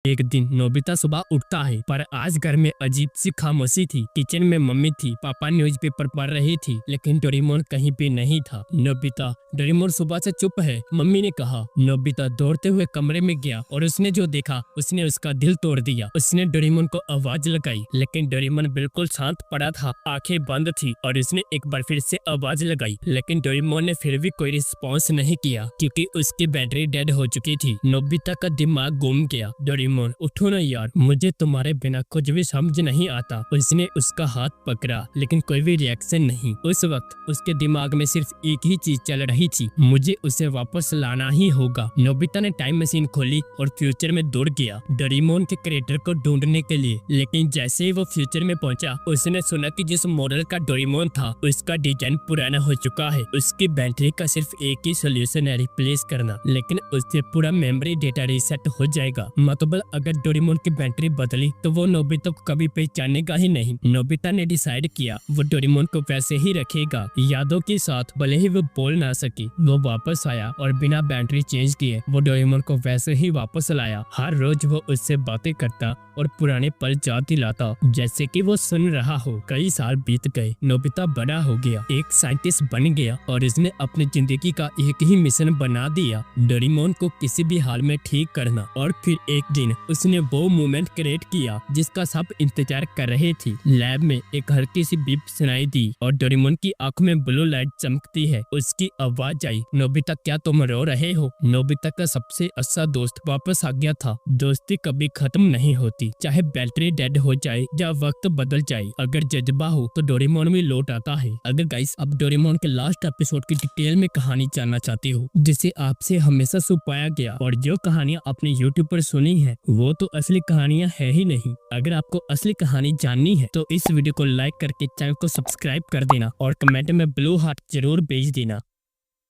एक दिन नोबिता सुबह उठता है, पर आज घर में अजीब सी खामोशी थी। किचन में मम्मी थी, पापा न्यूज़पेपर पढ़ रही थी, लेकिन डोरेमोन कहीं पे नहीं था। नोबिता, डोरेमोन सुबह से चुप है, मम्मी ने कहा। नोबिता दौड़ते हुए कमरे में गया और उसने जो देखा उसने उसका दिल तोड़ दिया। उसने डोरेमोन को आवाज लगाई, लेकिन डोरेमोन बिल्कुल शांत पड़ा था, आंखें बंद थी। और उसने एक बार फिर से आवाज लगाई, लेकिन डोरेमोन ने फिर भी कोई रिस्पॉन्स नहीं किया, क्योंकि उसकी बैटरी डेड हो चुकी थी। नोबिता का दिमाग घूम गया। डोरेमोन, उठो ना यार, मुझे तुम्हारे बिना कुछ भी समझ नहीं आता। उसने उसका हाथ पकड़ा, लेकिन कोई भी रिएक्शन नहीं। उस वक्त उसके दिमाग में सिर्फ एक ही चीज चल रही थी, मुझे उसे वापस लाना ही होगा। नोबिता ने टाइम मशीन खोली और फ्यूचर में दौड़ गया डोरेमोन के क्रिएटर को ढूंढने के लिए। लेकिन जैसे ही वो फ्यूचर में पहुंचा, उसने सुना कि जिस मॉडल का डोरेमोन था उसका डिजाइन पुराना हो चुका है। उसकी बैटरी का सिर्फ एक ही सोल्यूशन है, रिप्लेस करना, लेकिन उससे पूरा मेमोरी डेटा रीसेट हो जाएगा। मतलब अगर डोरेमोन की बैटरी बदली तो वो नोबिता को कभी पहचानेगा ही नहीं। नोबिता ने डिसाइड किया वो डोरेमोन को वैसे ही रखेगा, यादों के साथ। भले ही वो बोल ना सकी, वो वापस आया और बिना बैटरी चेंज किए वो डोरेमोन को वैसे ही वापस लाया। हर रोज वो उससे बातें करता और पुराने पल याद दिलाता, जैसे कि वो सुन रहा हो। कई साल बीत गए, नोबिता बड़ा हो गया, एक साइंटिस्ट बन गया और इसने अपनी जिंदगी का एक ही मिशन बना दिया, डोरेमोन को किसी भी हाल में ठीक करना। और फिर एक दिन उसने वो मोमेंट क्रिएट किया जिसका सब इंतजार कर रहे थे। लैब में एक हल्की सी बीप सुनाई दी और डोरेमोन की आंख में ब्लू लाइट चमकती है। उसकी आवाज आई, नोबिता क्या तुम रो रहे हो? नोबिता का सबसे अच्छा दोस्त वापस आ गया था। दोस्ती कभी खत्म नहीं होती, चाहे बैटरी डेड हो जाए या वक्त बदल जाए। अगर जज्बा हो तो डोरेमोन भी लौट आता है। अगर गाइस आप डोरेमोन के लास्ट एपिसोड की डिटेल में कहानी जानना चाहते हो, जिसे आपसे हमेशा छुपाया गया, और जो कहानियां आपने यूट्यूब पर सुनी है वो तो असली कहानियां है ही नहीं। अगर आपको असली कहानी जाननी है तो इस वीडियो को लाइक करके चैनल को सब्सक्राइब कर देना और कमेंट में ब्लू हार्ट जरूर भेज देना।